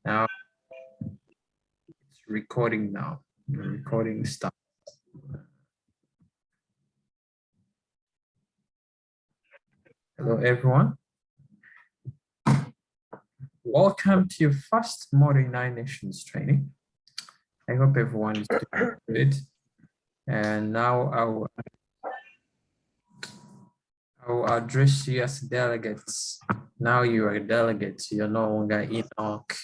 Now it's recording now. The recording starts. Hello, everyone. Welcome to your first Modern Nine Nations training. I hope everyone is doing good. And now I'll address you as delegates. Now you are delegates. You're no longer Enoch,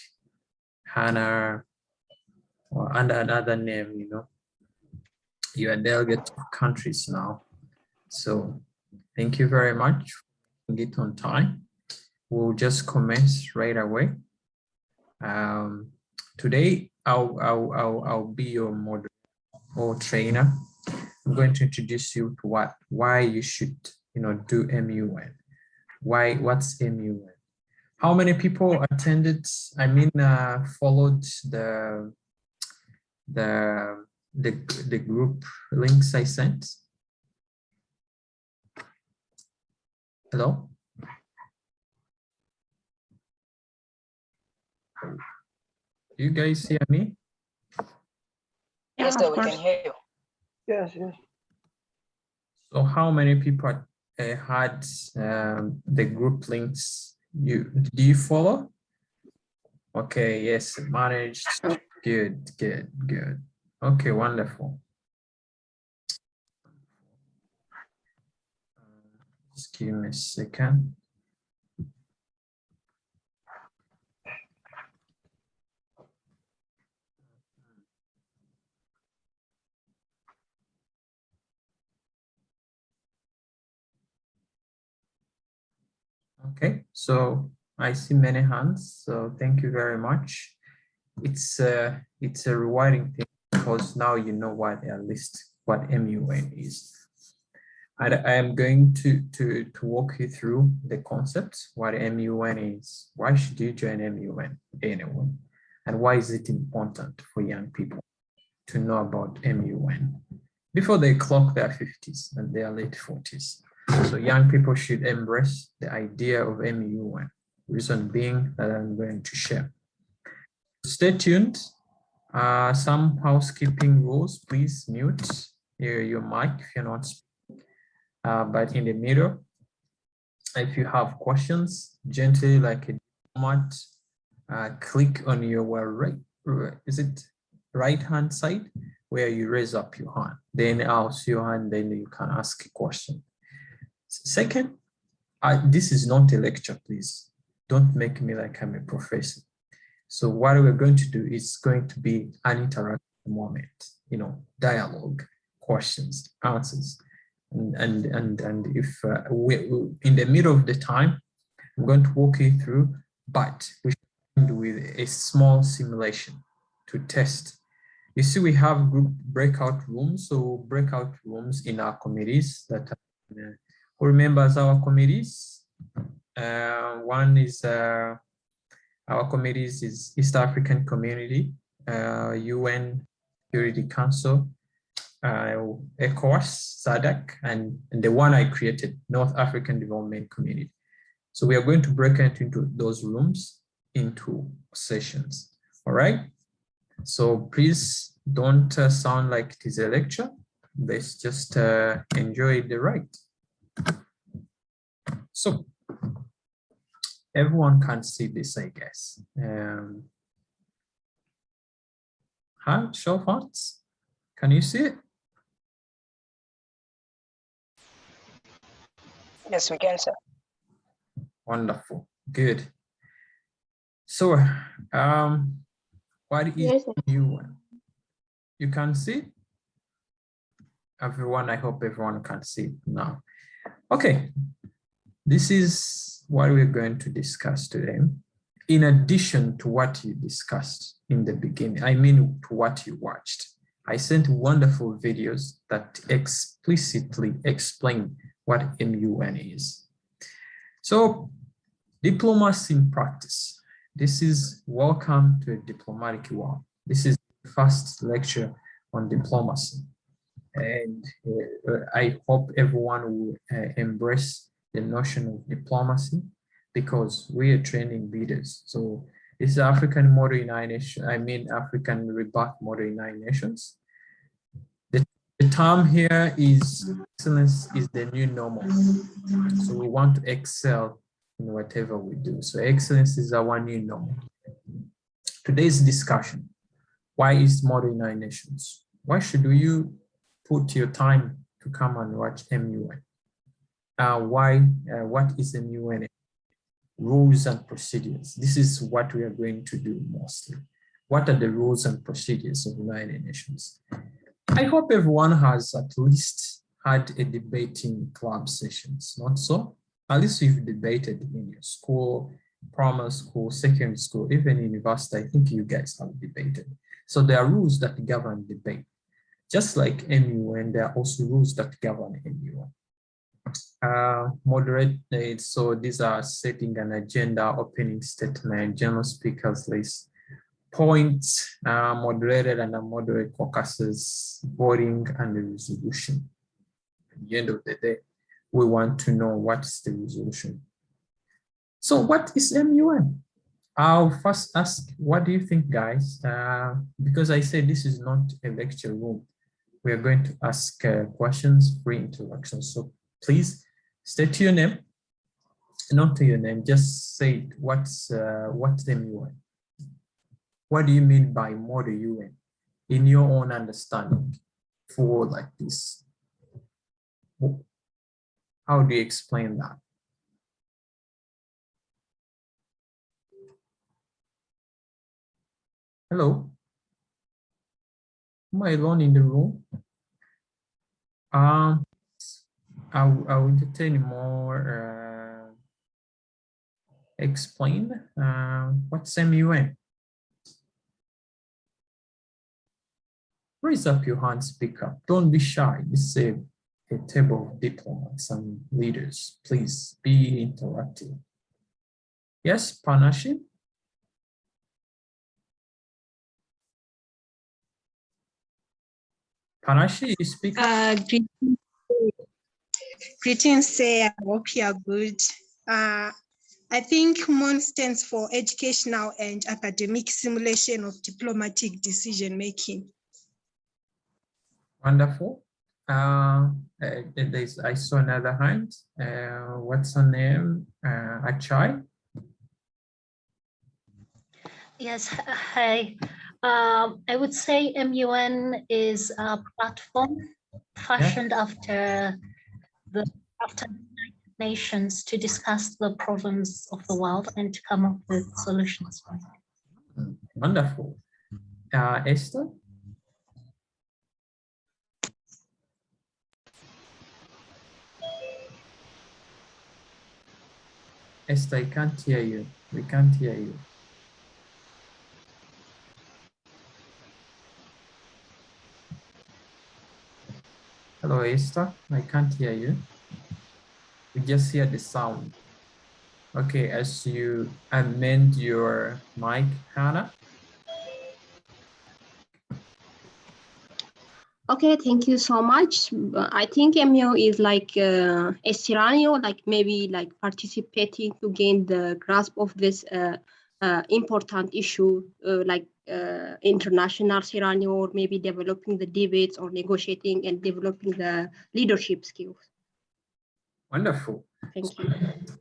Hannah, or under another name, you know. You are delegates of countries now. So thank you very much for getting it on time. We'll just commence right away. Today, I'll be your moderator or trainer. I'm going to introduce you to why you should, do MUN. What's MUN? How many people attended? Followed the group links I sent. Hello. Do you guys hear me? Yes, sir, we can hear you. Yes, yes. So how many people had the group links? Do you follow? Okay, yes, managed. Good. Okay, wonderful. Just give me a second. Okay, so I see many hands, so thank you very much. It's a rewarding thing because now you know what MUN is. And I am going to walk you through the concepts, what MUN is, why should you join MUN anyway, and why is it important for young people to know about MUN before they clock their 50s and their late 40s. So young people should embrace the idea of MUN, reason being that I'm going to share. Stay tuned. Some housekeeping rules, please mute your mic if you're not speaking. But in the middle, if you have questions, gently like a diplomat, click on your right hand side where you raise up your hand. Then I'll see your hand, then you can ask a question. Second, this is not a lecture, please. Don't make me like I'm a professor. So what we're going to do is going to be an interactive moment, dialogue, questions, answers. And if we in the middle of the time, I'm going to walk you through, but we should end with a small simulation to test. You see, we have group breakout rooms. So breakout rooms in our committees that who remembers our committees? One is our committees is East African Community, UN Security Council, ECOWAS, SADC, and the one I created, North African Development Community. So we are going to break into those rooms into sessions, all right? So please don't sound like it is a lecture. Let's just enjoy the ride. So everyone can see this, I guess. Show of hands. Can you see it? Yes, we can, sir. Wonderful, good. So, what is MUN? You can see? Everyone, I hope everyone can see it now. Okay, this is what we're going to discuss today. In addition to what you discussed in the beginning, to what you watched, I sent wonderful videos that explicitly explain what MUN is. So, diplomacy in practice. This is welcome to a diplomatic world. This is the first lecture on diplomacy. And I hope everyone will embrace the notion of diplomacy because we are training leaders. So This is African Model United Nations, African Rebirth Model United Nations. The term here is excellence is the new normal. So we want to excel in whatever we do. So excellence is our new normal. Today's discussion, why is Model United Nations? Why should you put your time to come and watch MUN? What is MUN? Rules and procedures. This is what we are going to do mostly. What are the rules and procedures of United Nations? I hope everyone has at least had a debating club sessions, not so? At least you've debated in your school, primary school, secondary school, even university. I think you guys have debated. So there are rules that govern debate. Just like MUN, there are also rules that govern MUN. Moderate, so these are setting an agenda, opening statement, general speakers list, points, moderated and unmoderated caucuses, voting, and the resolution. At the end of the day, we want to know what is the resolution. So what is MUN? I'll first ask, what do you think, guys? Because I said this is not a lecture room. We are going to ask questions, free interaction. So please state your name, not to your name, just say what's MUN. What do you mean by Model UN in your own understanding for like this? How do you explain that? Hello? Am I alone in the room? I'll entertain more, explain what's MUN. Raise up your hand, speak up. Don't be shy. This is a table of diplomats and leaders. Please be interactive. Yes, Panashi? Panashi, you speak up? Greetings, say, I hope you are good. I think MON stands for Educational and Academic Simulation of Diplomatic Decision Making. Wonderful. I saw another hand. What's her name? Achai? Yes, hi. I would say MUN is a platform fashioned after the United Nations to discuss the problems of the world and to come up with solutions. Wonderful. Esther? Esther, I can't hear you. We can't hear you. Hello, Esther. I can't hear you. We just hear the sound. Okay, as you amend your mic, Hannah. Okay, thank you so much. I think MU is like a scenario, like maybe like participating to gain the grasp of this important issue, like international scenario, or maybe developing the debates or negotiating and developing the leadership skills. Wonderful. Thank you.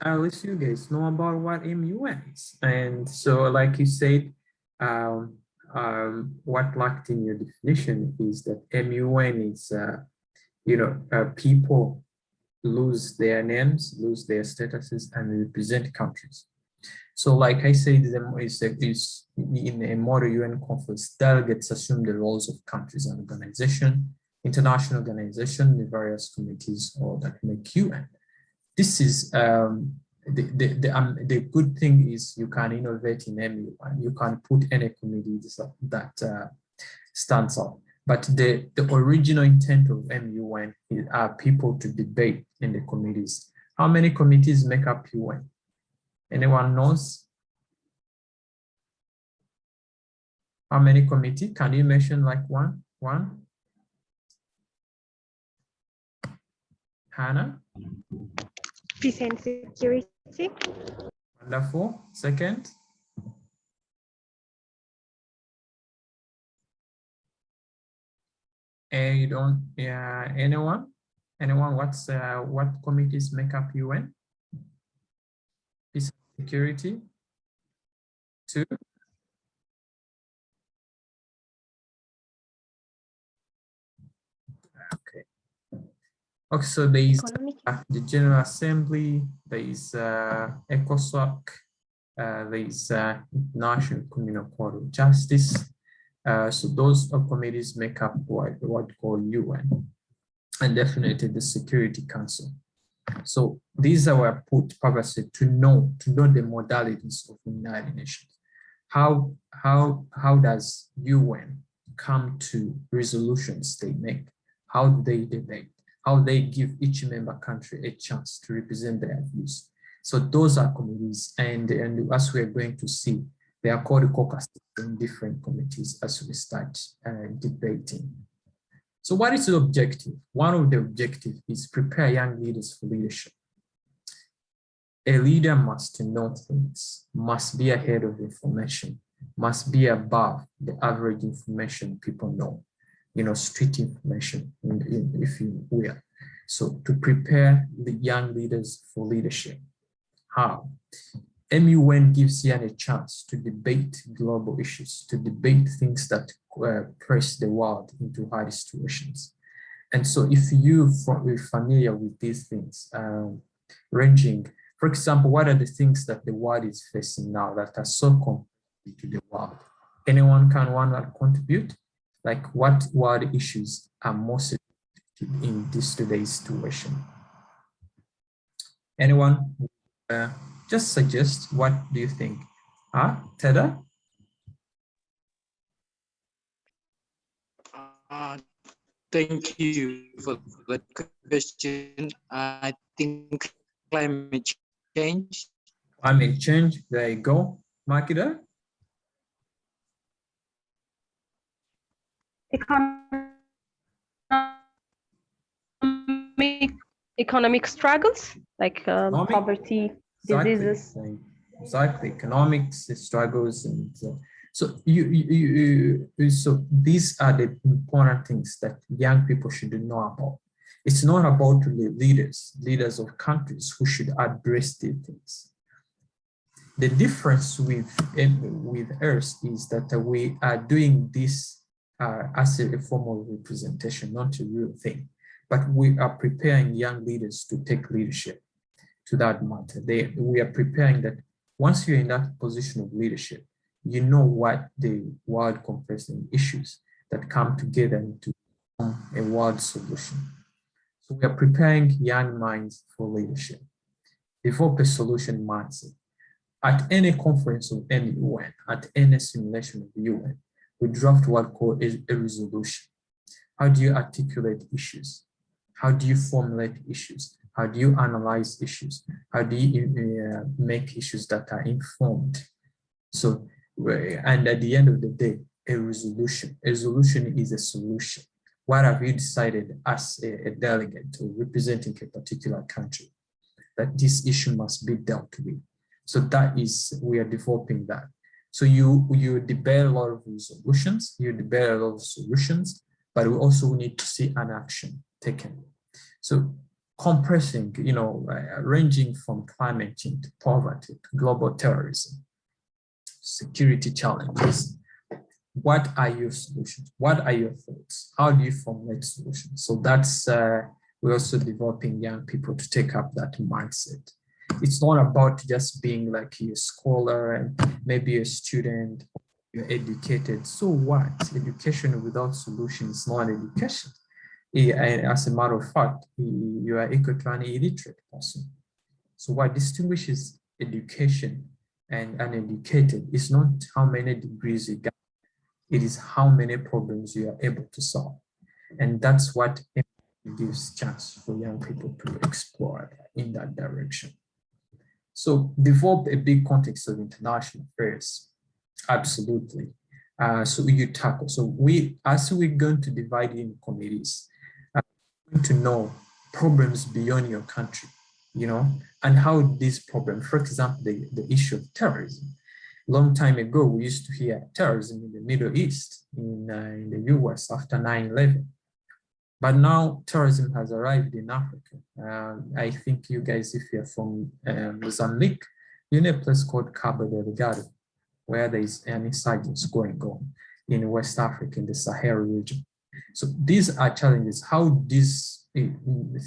I'll let you guys know about what MUN is. And so, like you said, what lacked in your definition is that MUN is, people lose their names, lose their statuses, and represent countries. So, like I said, is in a model UN conference, delegates assume the roles of countries and organization, international organization, the various committees or that make UN. This is the good thing is you can innovate in MUN. You can put any committee that stands out. But the original intent of MUN are people to debate in the committees. How many committees make up UN? Anyone knows? How many committees? Can you mention like one? Hannah? Peace and security. Wonderful. Second? You don't, yeah, anyone? Anyone, what committees make up UN? Peace and security? 2? Okay. Okay, so there is the General Assembly, there is ECOSOC, there is National Communal Court of Justice. So those committees make up what we call UN, and definitely the Security Council. So these are put purposely to know the modalities of the United Nations. How does UN come to resolutions they make? How do they debate? How they give each member country a chance to represent their views? So those are committees, and as we're going to see, they are called caucuses in different committees as we start debating. So what is the objective? One of the objectives is prepare young leaders for leadership. A leader must know things, must be ahead of information, must be above the average information people know, street information, if you will. So to prepare the young leaders for leadership. How? MUN gives you a chance to debate global issues, to debate things that press the world into hard situations. And so if you're familiar with these things, ranging, for example, what are the things that the world is facing now that are so complex to the world? Anyone can contribute? Like what world issues are most in this today's situation? Anyone? Just suggest, what do you think? Teda? Thank you for the question. I think climate change. Climate change, there you go. Makida? Economic struggles, like poverty, diseases. Exactly, economics struggles, and so so these are the important things that young people should know about. It's not about the leaders of countries who should address these things. The difference with us is that we are doing this as a form of representation, not a real thing. But we are preparing young leaders to take leadership to that matter. We are preparing that once you're in that position of leadership, you know what the world compressing issues that come together into a world solution. So we are preparing young minds for leadership. Develop a solution mindset. At any conference of any UN, at any simulation of the UN, we draft what called a resolution. How do you articulate issues? How do you formulate issues? How do you analyze issues? How do you make issues that are informed? So, and at the end of the day, a resolution is a solution. What have you decided as a delegate or representing a particular country that this issue must be dealt with? So that is, we are developing that. So you debate a lot of resolutions, you debate a lot of solutions, but we also need to see an action taken. So compressing, ranging from climate change to poverty, to global terrorism, security challenges. What are your solutions? What are your thoughts? How do you formulate solutions? So that's, we're also developing young people to take up that mindset. It's not about just being like a scholar and maybe a student, you're educated. So what? Education without solution is not education. As a matter of fact, you are equal to an illiterate person. So what distinguishes education and uneducated is not how many degrees you got, it is how many problems you are able to solve. And that's what gives chance for young people to explore in that direction. So develop a big context of international affairs. Absolutely. So you tackle. So as we're going to divide in committees, we're going to know problems beyond your country, and how these problems, for example, the issue of terrorism. Long time ago, we used to hear terrorism in the Middle East, in the US after 9/11. But now tourism has arrived in Africa. I think you guys, if you're from Mozambique, you're in a place called Cabo Delgado, where there is an insurgence going on in West Africa, in the Sahel region. So these are challenges. How these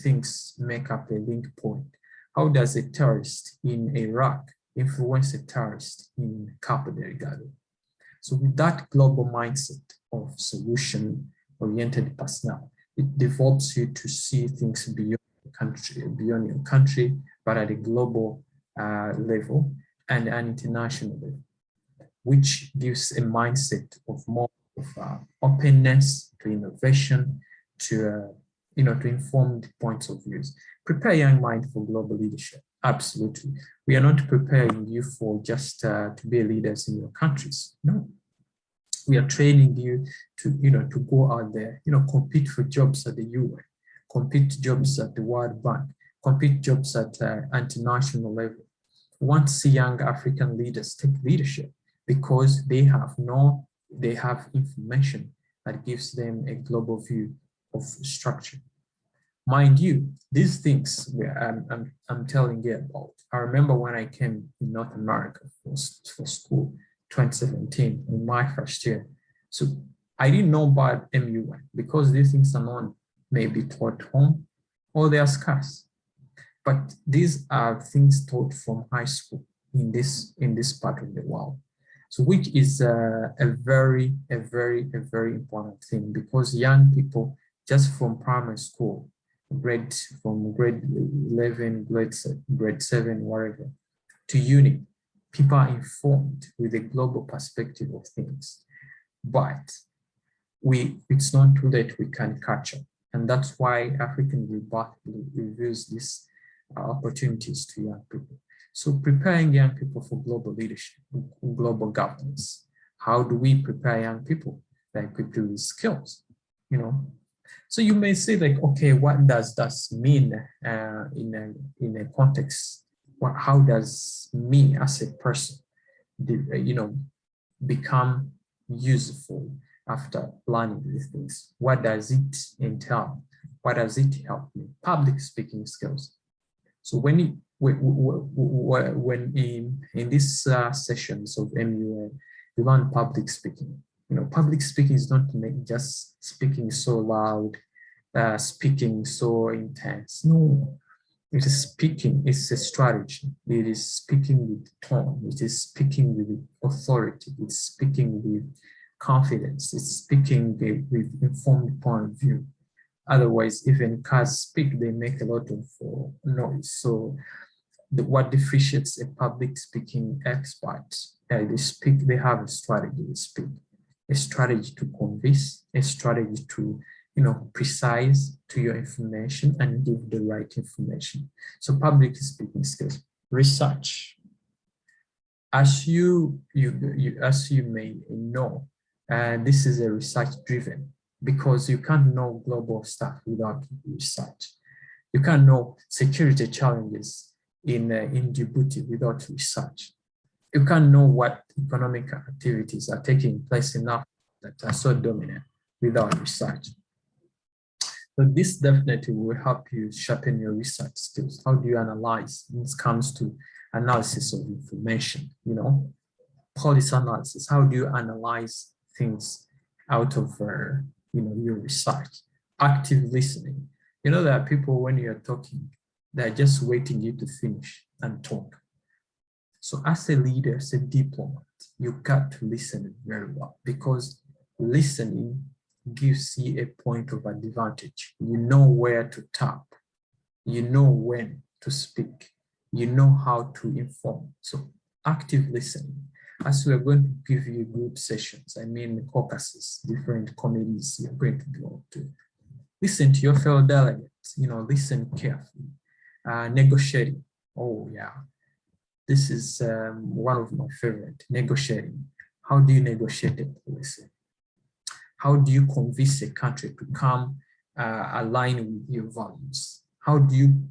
things make up a link point? How does a terrorist in Iraq influence a terrorist in Cabo Delgado? So with that global mindset of solution-oriented personnel, it develops you to see things beyond your country, but at a global level and an international level, which gives a mindset of more of openness to innovation, to to informed points of views. Prepare young mind for global leadership. Absolutely. We are not preparing you for just to be leaders in your countries. No. We are training you to, to go out there, compete for jobs at the UN, compete jobs at the World Bank, compete jobs at international level. Want to see young African leaders take leadership because they have information that gives them a global view of structure. Mind you, these things I'm telling you about. I remember when I came in North America for school, 2017, in my first year. So I didn't know about MUN because these things are not maybe taught home or they are scarce. But these are things taught from high school in this part of the world. So which is a very important thing, because young people just from primary school, from grade 11, grade 7, whatever, to uni, people are informed with a global perspective of things. But it's not too late, we can catch up. And that's why African Rebirth reveals these opportunities to young people. So preparing young people for global leadership, global governance. How do we prepare young people? They equip with skills, So you may say like, okay, what does that mean in a context? How does me as a person, become useful after learning these things? What does it entail? What does it help me? Public speaking skills. So when in these sessions of MUN, you learn public speaking. Public speaking is not just speaking so loud, speaking so intense. No, it is speaking. It's a strategy. It is speaking with tone. It is speaking with authority. It's speaking with confidence. It's speaking with informed point of view. Otherwise, even cars speak, they make a lot of noise. So what differentiates a public speaking expert? They have a strategy to speak, a strategy to convince, a strategy to, precise to your information and give the right information. So public speaking skills. Research. As you may know, this is a research driven, because you can't know global stuff without research. You can't know security challenges in Djibouti without research. You can't know what economic activities are taking place in Africa that are so dominant without research. So this definitely will help you sharpen your research skills. How do you analyze? This comes to analysis of information, policy analysis. How do you analyze things out of your research? Active listening. There are people, when you're talking, they're just waiting you to finish and talk. So as a leader, as a diplomat, you got to listen very well, because listening gives you a point of advantage. You know where to tap. You know when to speak. You know how to inform. So active listening. As we are going to give you group sessions, caucuses, different committees you're going to go to. Listen to your fellow delegates, listen carefully. Negotiating. Oh yeah, this is one of my favorite, negotiating. How do you negotiate a policy? How do you convince a country to come align with your values? How do you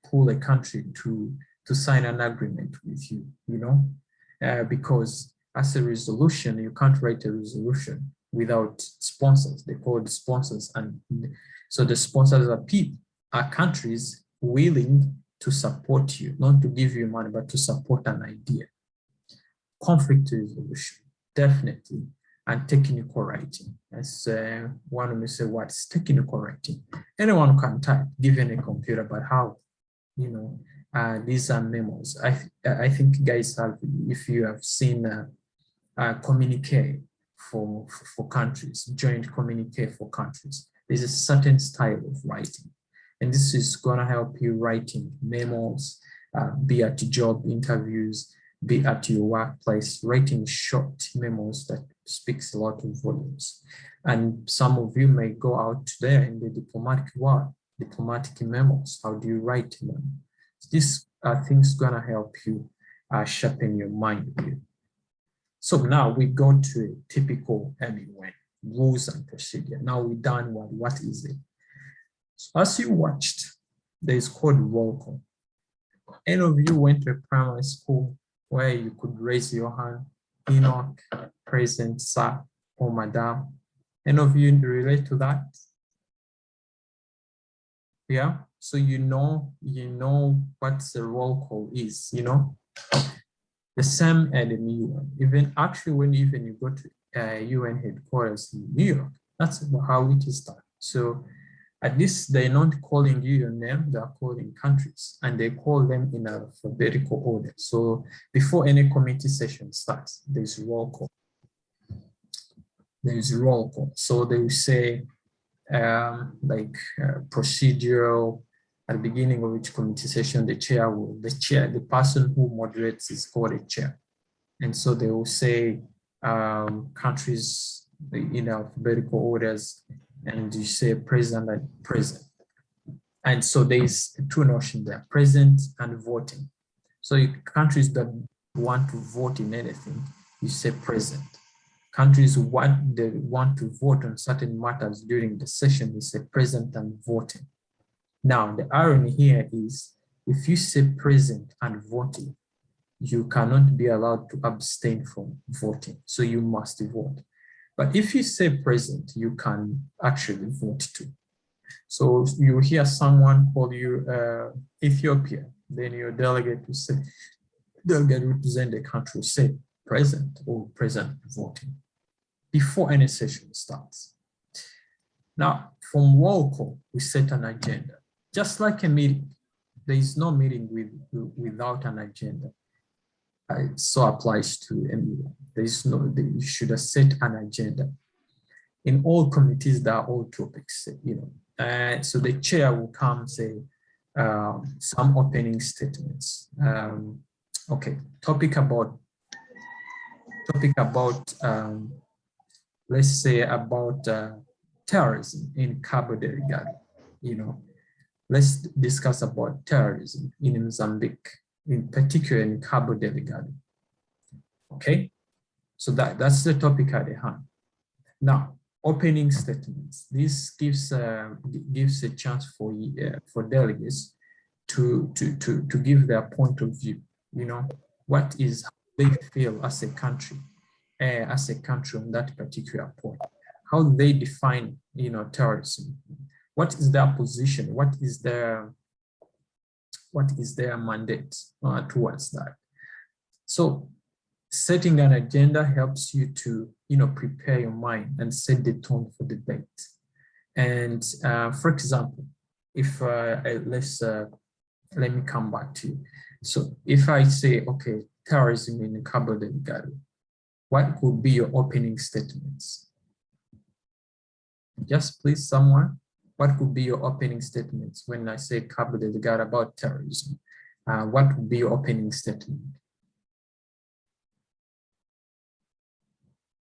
pull a country to sign an agreement with you, because as a resolution, you can't write a resolution without sponsors. They call it sponsors, and So the sponsors are countries willing to support you, not to give you money, but to support an idea. Conflict resolution, definitely, and technical writing. As one may say, what's technical writing? Anyone can type, given a computer, but how? You know, these are memos. I think guys have, if you have seen communique for countries, joint communique for countries, there's a certain style of writing. And this is gonna help you writing memos, be at job interviews, be at your workplace, writing short memos that speaks a lot of volumes. And some of you may go out there in the diplomatic world, diplomatic memos. How do you write them? These are things gonna help you sharpen your mind with. So now we go to a typical MUN, rules and procedure. Now we're done with what is it? So as you watched, there is called roll call. Any of you went to a primary school where you could raise your hand, Enoch, present, sir, or madam? Any of you relate to that? Yeah, so you know what the roll call is, you know? The same at the UN. Even actually, when you go to UN headquarters in New York, that's how it is done. So at least they're not calling you your name, they're calling countries, and they call them in alphabetical order. So before any committee session starts, there's roll call. There's roll call. So they will say procedural. At the beginning of each committee session, the person who moderates is called a chair. And so they will say countries in alphabetical orders, and you say president and present. And so there's two notions there, present and voting. So countries that want to vote in anything, you say present. Countries they want to vote on certain matters during the session, you say present and voting. Now, the irony here is if you say present and voting, you cannot be allowed to abstain from voting. So you must vote. But if you say present, you can actually vote too. So you hear someone call you Ethiopia, then your delegate will say, delegate represent the country will say present or present voting before any session starts. Now, from roll call, we set an agenda. Just like a meeting, there is no meeting without an agenda. It so applies to anyone. You should have set an agenda. In all committees, there are all topics, you know. So the chair will come say some opening statements. Okay, topic about let's say about terrorism in Cabo Delgado, you know. Let's discuss about terrorism in Mozambique, in particular in Cabo Delgado. Okay, so that's the topic at the hand. Now, opening statements. This gives a chance for delegates to give their point of view. You know, what is how they feel as a country on that particular point. How do they define, you know, terrorism? What is their position? What is their mandate towards that? So setting an agenda helps you to, you know, prepare your mind and set the tone for debate. And for example, if let me come back to you. So if I say, okay, terrorism in Cabo Delgado, what could be your opening statements? Just please, someone. What could be your opening statements when I say Cabo Delgado about terrorism? What would be your opening statement?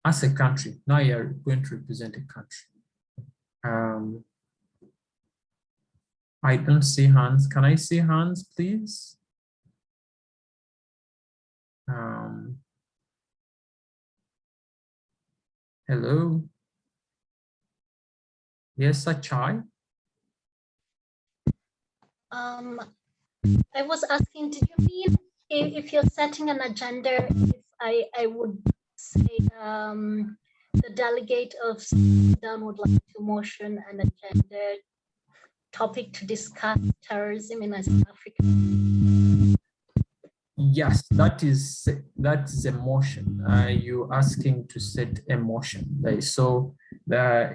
As a country, now you're going to represent a country. I don't see hands. Can I see hands, please? Hello? Yes, Achai? I was asking, did you mean if you're setting an agenda, if I would say the delegate of Sudan would like to motion an agenda topic to discuss terrorism in Africa. Yes, that is a motion. You asking to set a motion. So a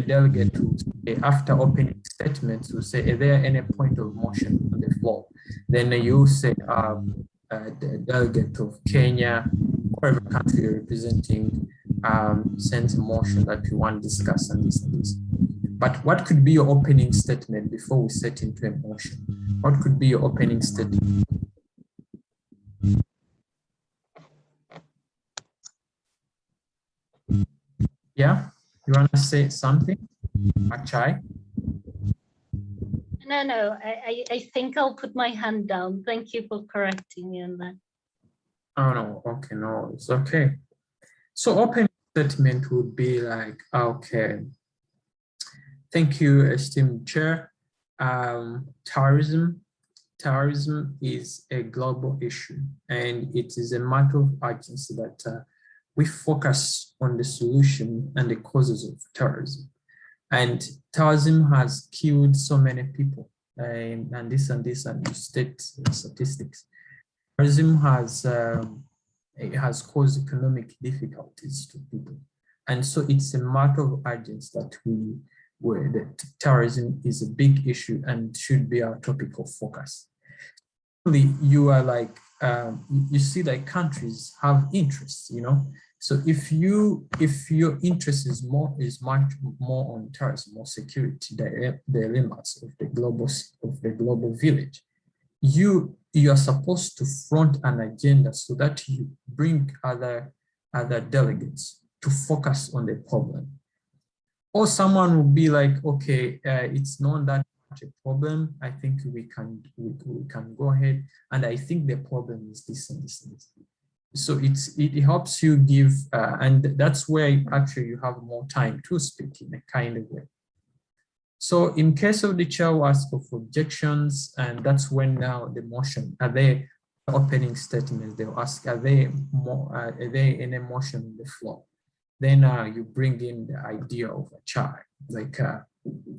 delegate will say, after opening statements, will say, is there any point of motion on the floor? Then you say, the delegate of Kenya, whatever country you're representing, sends a motion that you want to discuss and this and this. But what could be your opening statement before we set into a motion? What could be your opening statement? Yeah, you want to say something, Achai? No, I think I'll put my hand down. Thank you for correcting me on that. Oh, no, okay, no, it's okay. So opening statement would be like, okay, thank you, esteemed chair. Terrorism is a global issue, and it is a matter of urgency that we focus on the solution and the causes of terrorism. And terrorism has killed so many people, and this, and you state statistics. Terrorism has caused economic difficulties to people. And so it's a matter of urgency that terrorism is a big issue and should be our topic of focus. You are like, you see like countries have interests, you know. So if your interest is much more on terrorism or security dilemmas of the global village, you are supposed to front an agenda so that you bring other delegates to focus on the problem. Or someone will be like, okay, it's not that much a problem. I think we can go ahead, and I think the problem is this and this and this. So it helps you give, and that's where actually you have more time to speak in a kind of way. So in case of the chair will ask of objections, and that's when now the motion, are there opening statements? They'll ask, are there any motion on the floor? Then you bring in the idea of a chair, like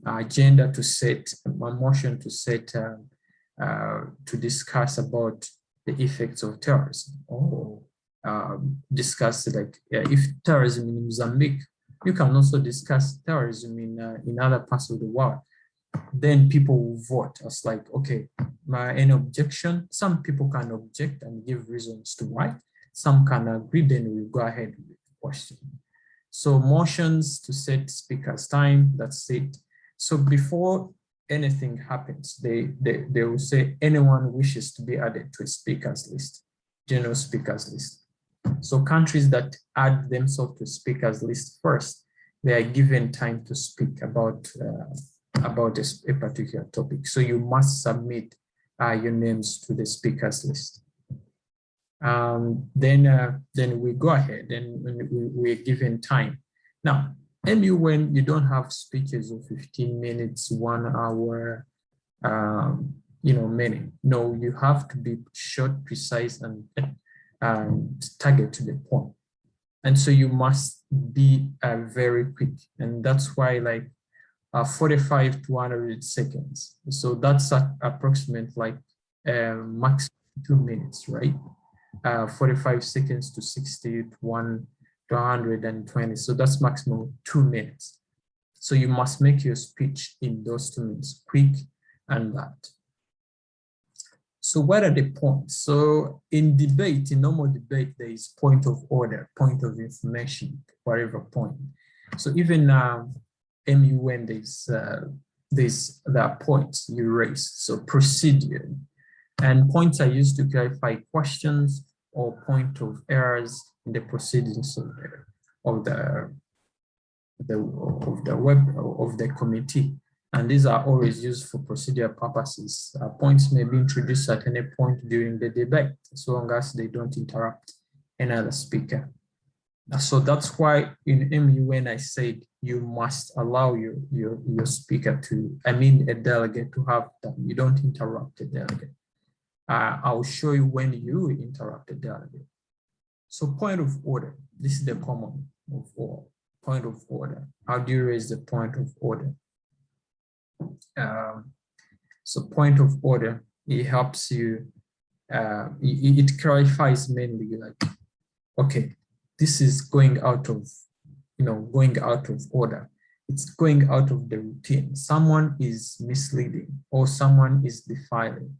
agenda to set, a motion to set, to discuss about the effects of terrorism, or discuss like if terrorism in Mozambique, you can also discuss terrorism in other parts of the world. Then people will vote. It's like, okay, any objection? Some people can object and give reasons to why. Some can agree, then we go ahead with the question. So motions to set speakers time, that's it. So before anything happens, they will say anyone wishes to be added to a speakers list, general speakers list. So countries that add themselves to speakers list first, they are given time to speak about a particular topic. So you must submit your names to the speakers list. Then we go ahead and we're given time. Now, when you don't have speeches of 15 minutes, 1 hour, many. No, you have to be short, precise, and target to the point. And so you must be very quick. And that's why like 45 to 100 seconds. So that's approximate like maximum 2 minutes, right? 45 seconds to 60 to 120. So that's maximum 2 minutes. So you must make your speech in those 2 minutes, quick and that. So what are the points? So in debate, in normal debate, there is point of order, point of information, whatever point. So even MUN, there are points you raise. So procedure, and points are used to clarify questions or point of errors in the proceedings of the committee. And these are always used for procedural purposes. Points may be introduced at any point during the debate, so long as they don't interrupt another speaker. So that's why in MUN I said you must allow your speaker to, a delegate to have time. You don't interrupt the delegate. I'll show you when you interrupt the delegate. So point of order, this is the common of all. point of order. How do you raise the point of order? So point of order, it helps you, it clarifies mainly like, okay, this is going out of, going out of order. It's going out of the routine. Someone is misleading or someone is defiling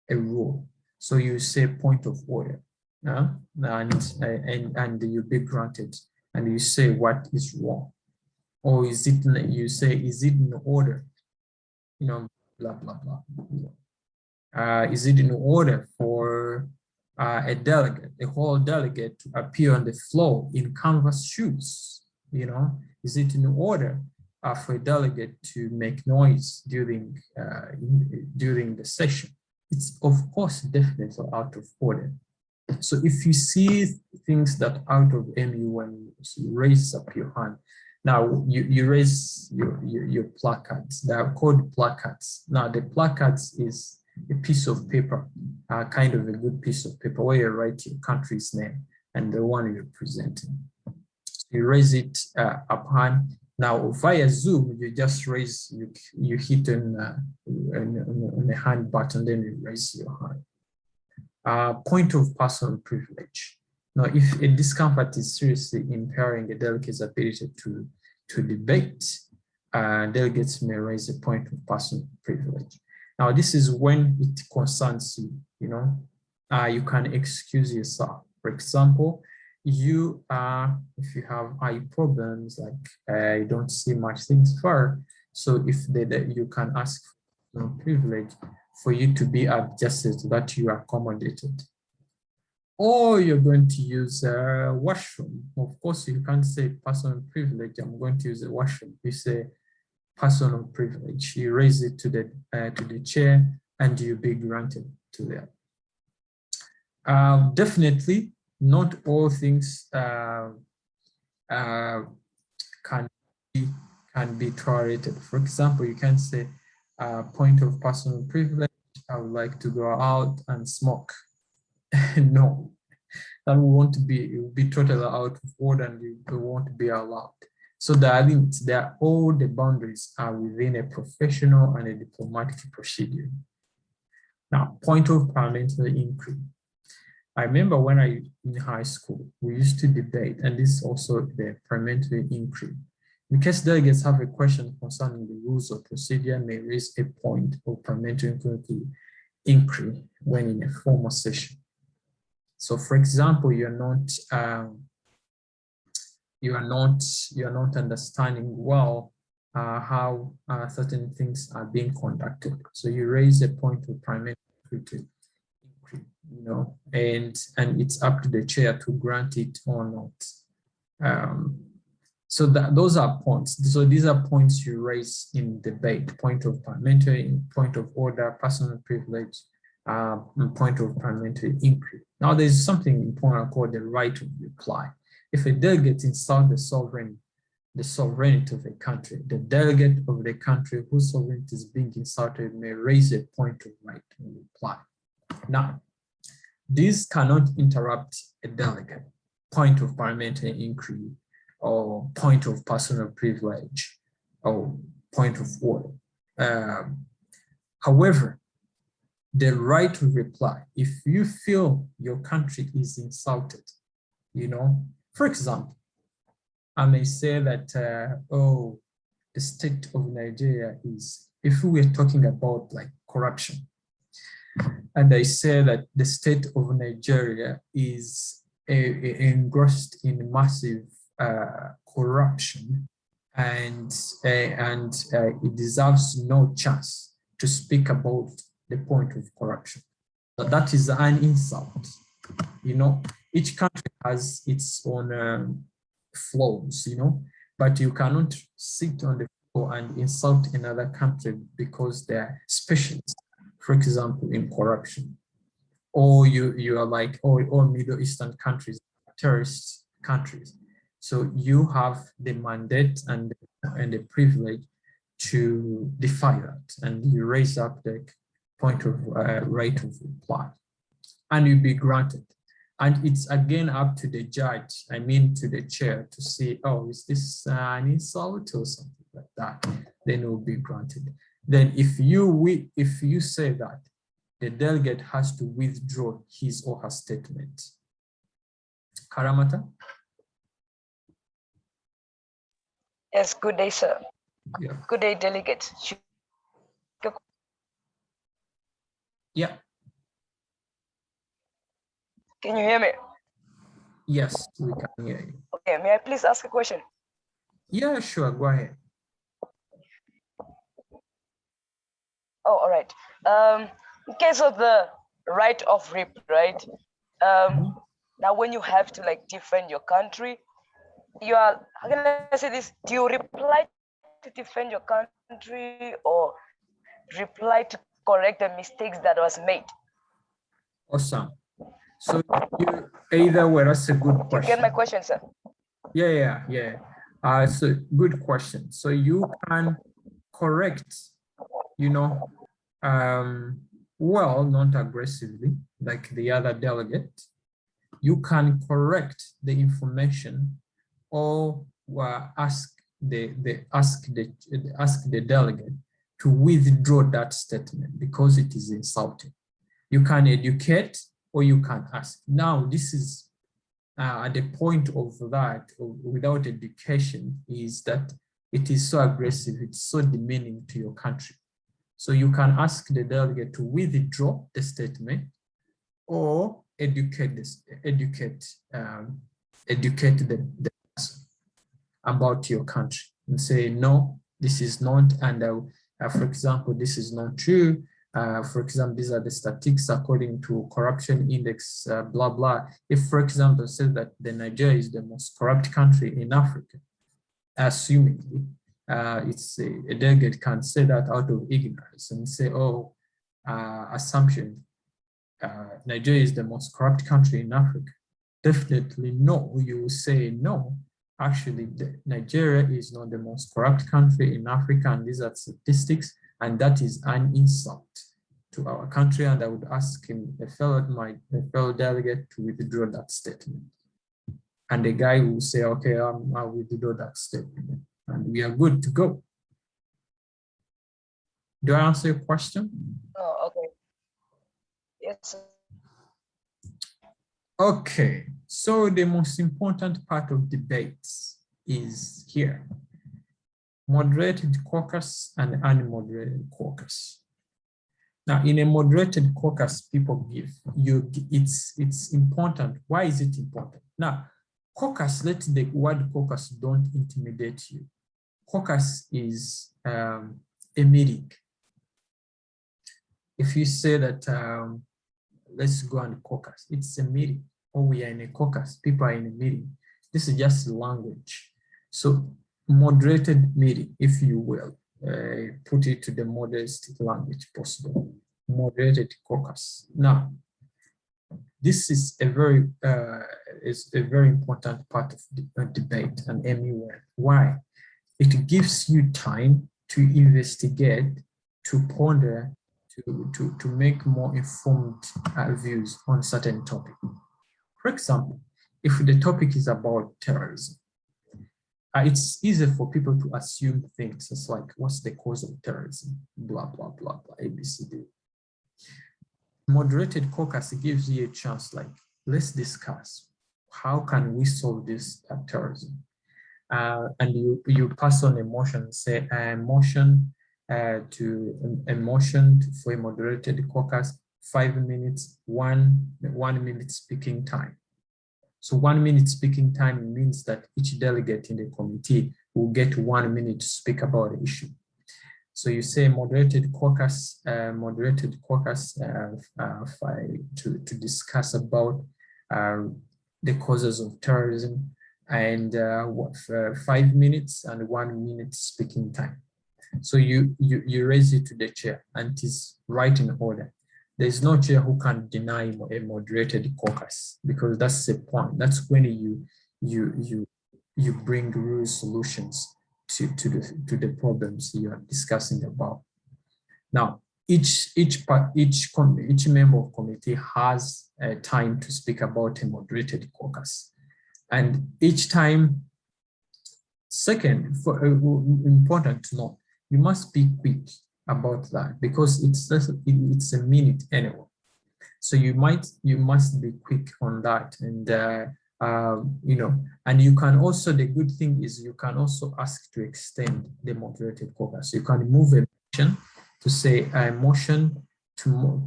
a rule. So you say point of order, and you be granted, and you say what is wrong. Or is it, you say, is it in order? Blah, blah, blah. Is it in order for a delegate, a whole delegate to appear on the floor in canvas shoes? Is it in order for a delegate to make noise during the session? It's of course definitely out of order. So if you see things that out of MU, when you raise up your hand, now you raise your placards. They are called placards. Now the placards is a piece of paper, kind of a good piece of paper where you write your country's name and the one you're presenting. You raise it upon. Now via Zoom, you just raise, you hit on the hand button, then you raise your hand. Point of personal privilege. Now, if a discomfort is seriously impairing a delegate's ability to debate, delegates may raise a point of personal privilege. Now, this is when it concerns you, you can excuse yourself. For example, if you have eye problems, like you don't see much things far, so if you can ask for privilege for you to be adjusted so that you are accommodated. Or you're going to use a washroom. Of course, you can't say personal privilege, I'm going to use a washroom. You say personal privilege. You raise it to the chair and you be granted to that. Definitely, not all things can be tolerated. For example, you can say point of personal privilege, I would like to go out and smoke. No, that will be totally out of order and it won't be allowed. So there are limits. All the boundaries are within a professional and a diplomatic procedure. Now, point of parliamentary inquiry. I remember when in high school, we used to debate, and this is also the parliamentary inquiry. In case delegates have a question concerning the rules of procedure, may raise a point of parliamentary inquiry when in a formal session. So, for example, you're not understanding well how certain things are being conducted. So you raise a point of parliamentary inquiry, and it's up to the chair to grant it or not. So those are points. So these are points you raise in debate: point of parliamentary, point of order, personal privilege, point of parliamentary inquiry. Now there's something important called the right of reply. If a delegate insults the sovereignty of a country, the delegate of the country whose sovereignty is being insulted may raise a point of right of reply. Now, this cannot interrupt a delegate, point of parliamentary inquiry, or point of personal privilege, or point of order. However, the right to reply, if you feel your country is insulted, for example, I may say that, the state of Nigeria is, if we were talking about like corruption, and I say that the state of Nigeria is engrossed in massive corruption, and it deserves no chance to speak about the point of corruption. But that is an insult. Each country has its own flaws, but you cannot sit on the floor and insult another country because they're specialists, for example, in corruption. Or you are like, all Middle Eastern countries, terrorist countries. So you have the mandate and the privilege to defy that, and you raise up the point of right of reply, and you'll be granted. And it's again up to the judge, I mean to the chair, to say, oh, is this an insult or something like that? Then it will be granted. Then if you say that, the delegate has to withdraw his or her statement. Karamata? Yes, good day, sir. Yeah. Good day, delegate. Yeah. Can you hear me? Yes, we can hear you. Okay, may I please ask a question? Yeah, sure, go ahead. Oh, all right. In case of the right of reply, right? Now, when you have to like defend your country, you are, how can I say this? Do you reply to defend your country or reply to correct the mistakes that was made? Awesome. So you either way, that's a good Do you question. get my question, sir? Yeah. So good question. So you can correct, well, not aggressively, like the other delegate. You can correct the information or ask the delegate to withdraw that statement because it is insulting. You can educate or you can ask. Now, this is at the point of that, without education, is that it is so aggressive, it's so demeaning to your country. So you can ask the delegate to withdraw the statement or educate the person about your country and say, no, this is not, and for example, this is not true. For example, these are the statistics according to corruption index, blah, blah. If, for example, says that the Nigeria is the most corrupt country in Africa, assumingly, it's a delegate can say that out of ignorance and say, oh, assumption, Nigeria is the most corrupt country in Africa. Definitely no, you will say no. Actually, Nigeria is not the most corrupt country in Africa, and these are statistics, and that is an insult to our country. And I would ask him, a fellow delegate, to withdraw that statement. And the guy will say, okay, I'll withdraw that statement, and we are good to go. Do I answer your question? Oh, okay. Yes, sir. Okay, so the most important part of debates is here. Moderated caucus and unmoderated caucus. Now, in a moderated caucus, people give you, it's important. Why is it important? Now, caucus, let the word caucus don't intimidate you. Caucus is a meeting. If you say that, let's go and caucus, it's a meeting, or we are in a caucus, people are in a meeting. This is just language. So moderated meeting, if you will, put it to the modest language possible, moderated caucus. Now, this is a very important part of the debate and MUN. Why? It gives you time to investigate, to ponder, to make more informed views on certain topic. For example, if the topic is about terrorism, it's easy for people to assume things. It's like, what's the cause of terrorism? Blah, blah, blah, blah, ABCD. Moderated caucus gives you a chance, like, let's discuss how can we solve this terrorism? And you pass on a motion, say a motion for a moderated caucus, 5 minutes, 1 minute speaking time. So 1 minute speaking time means that each delegate in the committee will get 1 minute to speak about the issue. So you say moderated caucus to discuss about the causes of terrorism, and 5 minutes and 1 minute speaking time. So you raise it to the chair, and it is right in order. There's no chair who can deny a moderated caucus, because that's the point. That's when you bring real solutions to the problems you are discussing about. Now, each member of committee has time to speak about a moderated caucus. And each time, second, important to know, you must be quick about that because it's a minute anyway. So you must be quick on that, and and you can also, the good thing is you can also ask to extend the moderated caucus. You can move a motion to say a motion to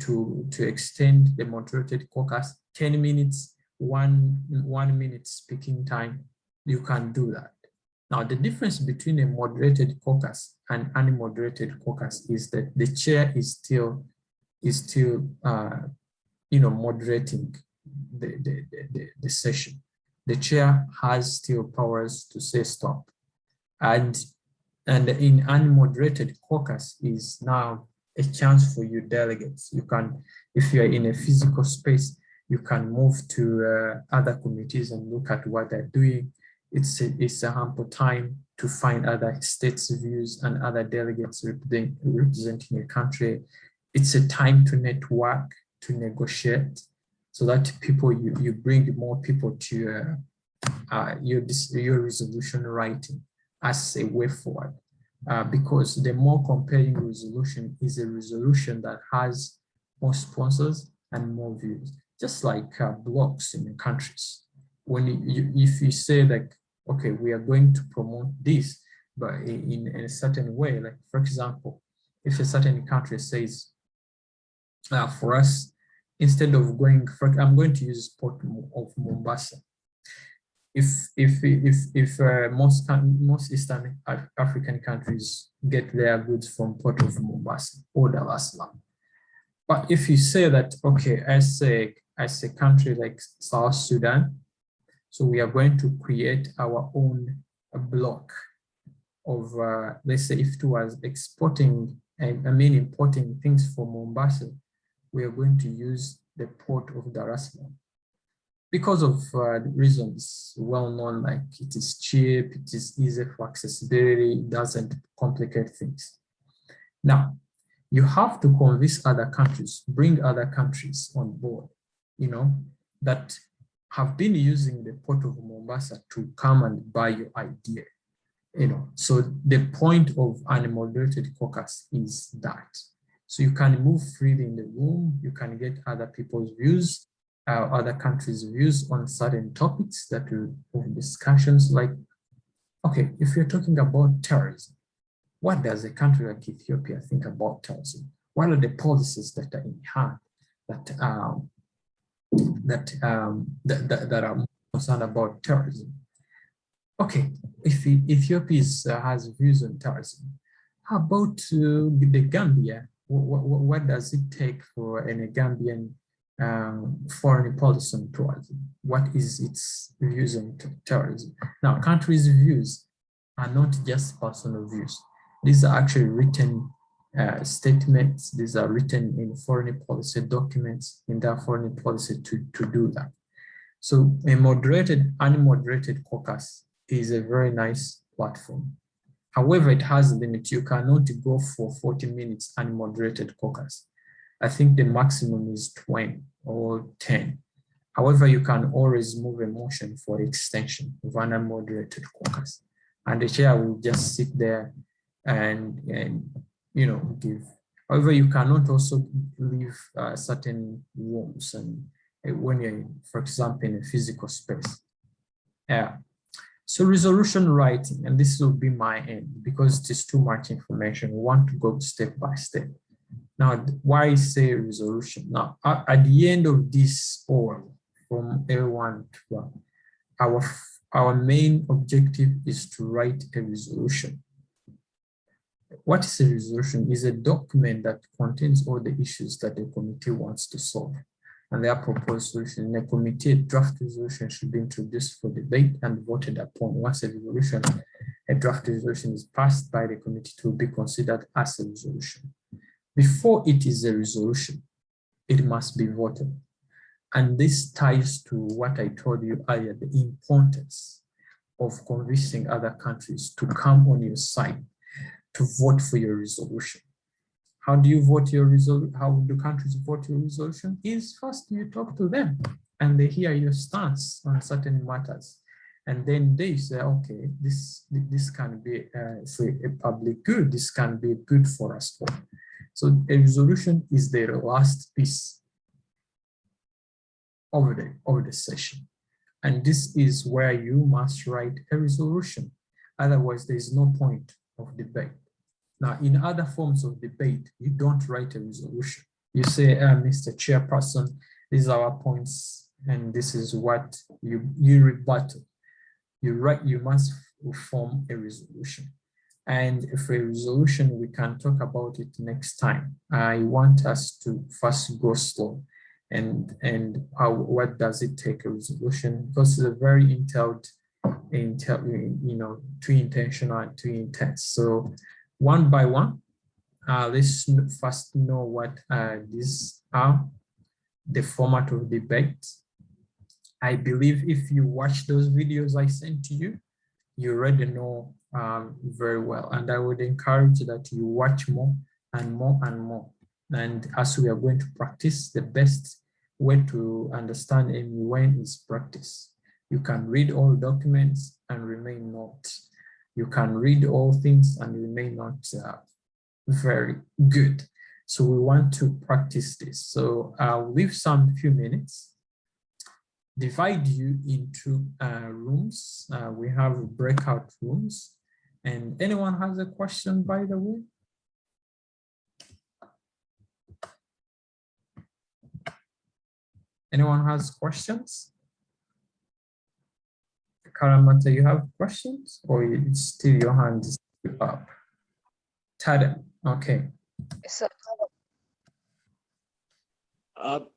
extend the moderated caucus 10 minutes, one minute speaking time. You can do that. Now, the difference between a moderated caucus and unmoderated caucus is that the chair is still moderating the session. The chair has still powers to say stop. And in unmoderated caucus is now a chance for you delegates. You can, if you're in a physical space, you can move to other committees and look at what they're doing. It's a ample time to find other states' views and other delegates representing a country. It's a time to network, to negotiate, so that you bring more people to your resolution writing as a way forward. Because the more compelling resolution is a resolution that has more sponsors and more views, just like blocks in the countries. If you say like, okay, we are going to promote this, but in a certain way, like for example, if a certain country says, for us, instead of going, I'm going to use Port of Mombasa. If most Eastern African countries get their goods from Port of Mombasa or Dar es Salaam, but if you say that, okay, as a country like South Sudan, so we are going to create our own block of, let's say, if it was exporting, importing things from Mombasa, we are going to use the port of Dar es Salaam. Because of reasons well known, like it is cheap, it is easy for accessibility, it doesn't complicate things. Now, you have to convince other countries, bring other countries on board, that have been using the port of Mombasa to come and buy your idea. So the point of unmoderated caucus is that. So you can move freely in the room, you can get other people's views, other countries' views on certain topics that will have discussions like, okay, if you're talking about terrorism, what does a country like Ethiopia think about terrorism? What are the policies that are in hand that are concerned about terrorism? Okay, if Ethiopia has views on terrorism, how about the Gambia? What does it take for a Gambian foreign policy on tourism? What is its views on terrorism? Now, countries' views are not just personal views. These are actually written statements. These are written in foreign policy documents in their foreign policy to do that. So a unmoderated caucus is a very nice platform. However, it has a limit. You cannot go for 40 minutes unmoderated caucus. I think the maximum is 20 or 10. However, you can always move a motion for extension of an unmoderated caucus. And the chair will just sit there and give. However, you cannot also leave certain rooms and when you're in, for example, in a physical space. So resolution writing, and this will be my end because it is too much information. We want to go step by step. Now, why say resolution? Now, at the end of this oral from A1 to our main objective is to write a resolution. What is a resolution? Is a document that contains all the issues that the committee wants to solve and their proposed solution. In a committee, a draft resolution should be introduced for debate and voted upon. Once a draft resolution is passed by the committee, it will be considered as a resolution. Before it is a resolution, it must be voted. And this ties to what I told you earlier, the importance of convincing other countries to come on your side to vote for your resolution. How do you vote your resolution? How do countries vote your resolution? Is first you talk to them and they hear your stance on certain matters. And then they say, okay, this can be say a public good. This can be good for us all. So a resolution is the last piece of the session. And this is where you must write a resolution. Otherwise, there is no point of debate. Now, in other forms of debate, you don't write a resolution. You say, Mr. Chairperson, these are our points, and this is what you rebuttal. You must form a resolution. And for a resolution, we can talk about it next time. I want us to first go slow. And what does it take a resolution? Because it's a very too intentional and too intense. So one by one, let's first know what these are, the format of debate. I believe if you watch those videos I sent to you, you already know very well. And I would encourage that you watch more and more and more. And as we are going to practice, the best way to understand MUN is practice. You can read all documents and remain not. You can read all things and remain not very good. So we want to practice this. So I'll leave some few minutes, divide you into rooms. We have breakout rooms. And anyone has a question, by the way? Anyone has questions? Karamata, you have questions, or it's still your hand is up? Tada, okay. So,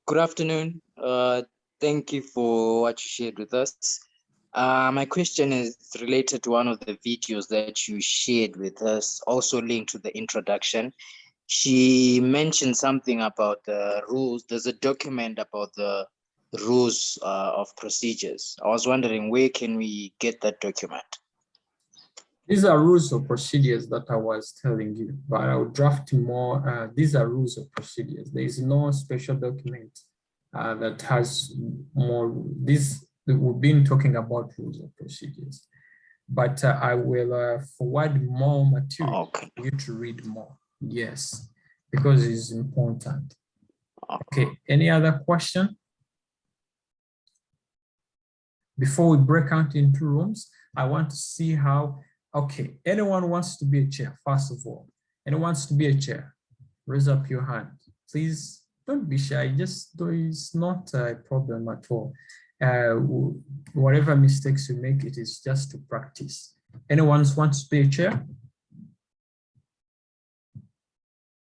Good afternoon. Thank you for what you shared with us. My question is related to one of the videos that you shared with us, also linked to the introduction. She mentioned something about the rules. There's a document about the rules of procedures. I was wondering, where can we get that document? These are rules of procedures that I was telling you, but I will draft more. These are rules of procedures. There is no special document that has more. We've been talking about rules of procedures, but I will forward more material for you to read more. Yes, because it's important. Okay, any other question? Before we break out into rooms, I want to see how, okay, anyone wants to be a chair, first of all. Anyone wants to be a chair? Raise up your hand. Please don't be shy, just though it's not a problem at all. Whatever mistakes you make, it is just to practice. Anyone wants to be a chair?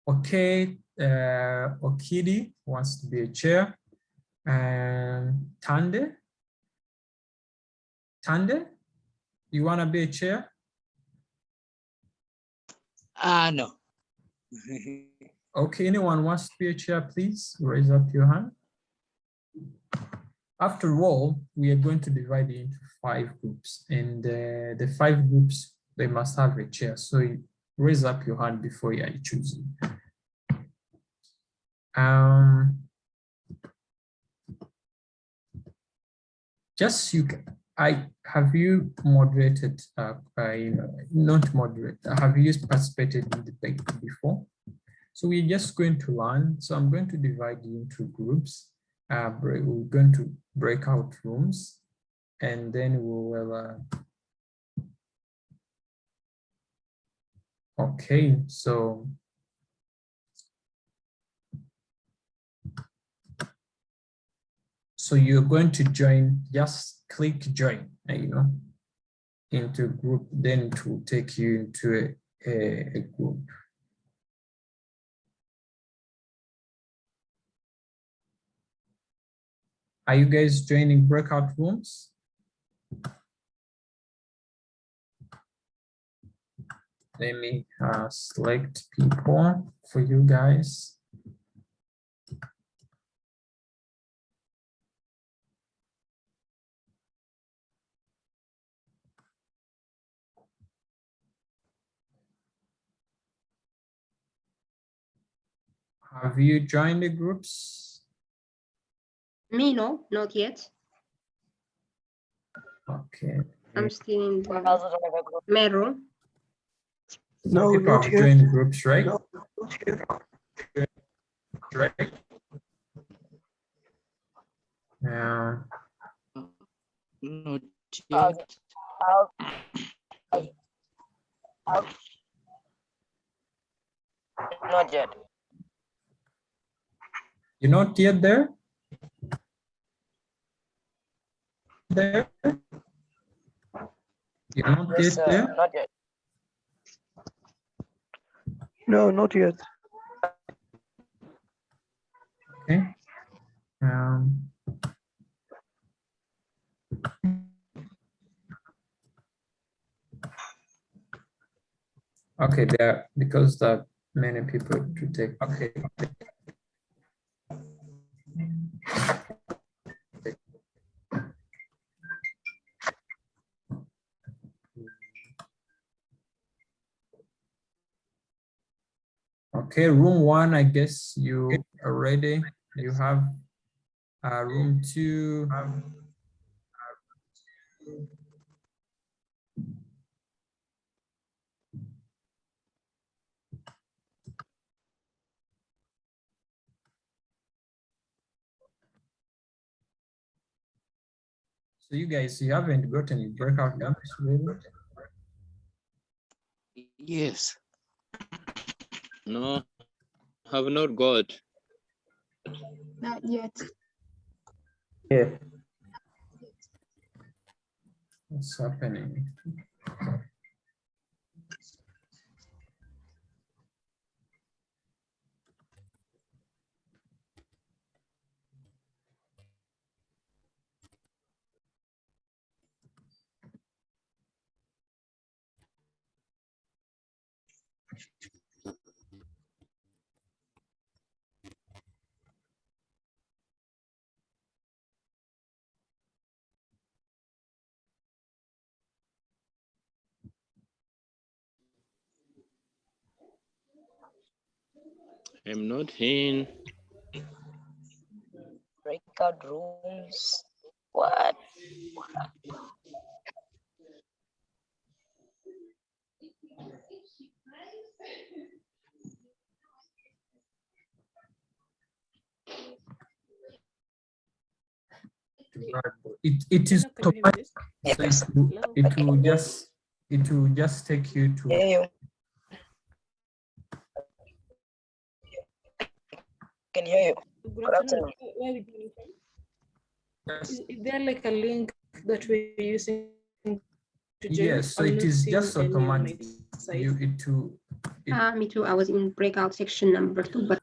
Okay, Okidi wants to be a chair. And Tande, you want to be a chair? No. Okay, anyone wants to be a chair, please raise up your hand. After all, we are going to divide it into 5 groups, and the 5 groups, they must have a chair. So you raise up your hand before you choose. Just have you moderated, not moderate, have you participated in debate before? So we're just going to learn. So I'm going to divide you into groups. We're going to break out rooms, and then we will, okay, so you're going to join, just click join, into group, then it will take you into a group. Are you guys joining breakout rooms? Let me select people for you guys. Have you joined the groups? Me, no, not yet. Okay. I'm still in I the also don't have a group. main room. Some people have joined groups, right? Right. Yeah. Not I'll- yet. Not yet. You're not yet there? There? You're not Yes, yet there? not yet. No, not yet. Okay. Okay, there, because there are many people to take. Okay. Okay, room 1, I guess you are ready. You have room 2. So you guys, you haven't gotten any breakout rooms, really? Yes. No, have not got. Not yet. Yeah. What's happening? I'm not in. Breakout rooms. What? It is automatic, so Yes. it will just take you to Hear you. Can hear you. Good afternoon. Is there like a link that we're using to join? yes, so I'm it not is seeing just any on my automatic. side. Me too. I was in breakout section number 2, but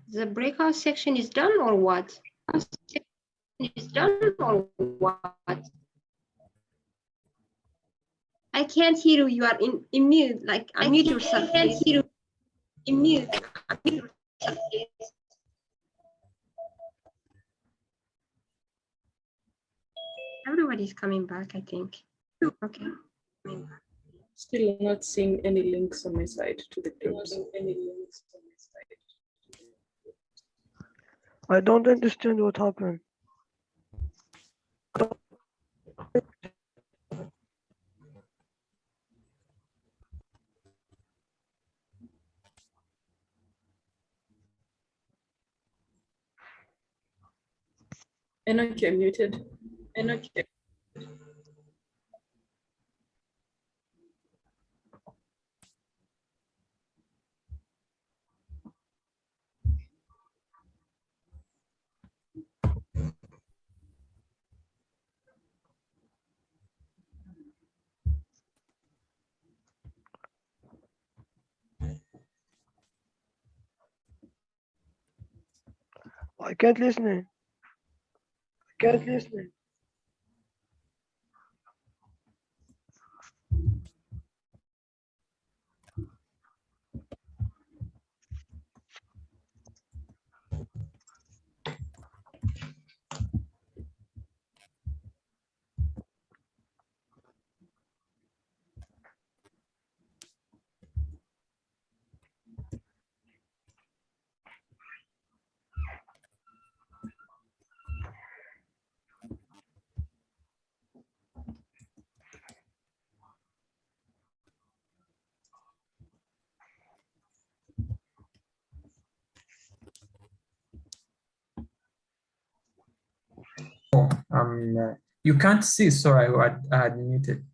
the breakout section is done or what? Is done or what? I can't hear you. You are in mute. Like unmute yourself, please. Emil. Everybody's coming back, I think. Okay. Still not seeing any links on my side to the groups. I don't understand what happened. Enoch, you're muted. Enoch. I can't listen. I can't listen. You can't see, sorry, I had muted.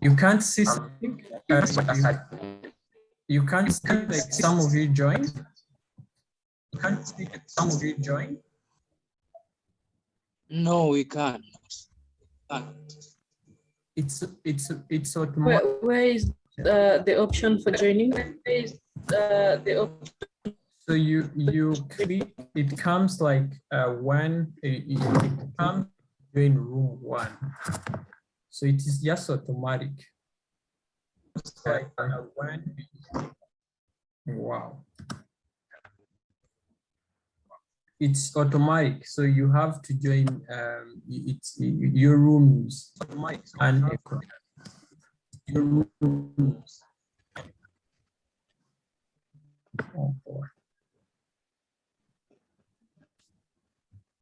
You can't see something. You can't see like some of you joined. You can't see like some of you joined. No, we can't. It's automatic. Where is the option for joining? Where is the option? So you click, it comes like when it comes in room 1. So it is just automatic. Like when, wow. It's automatic. So you have to join it's your rooms and your rooms. Oh boy.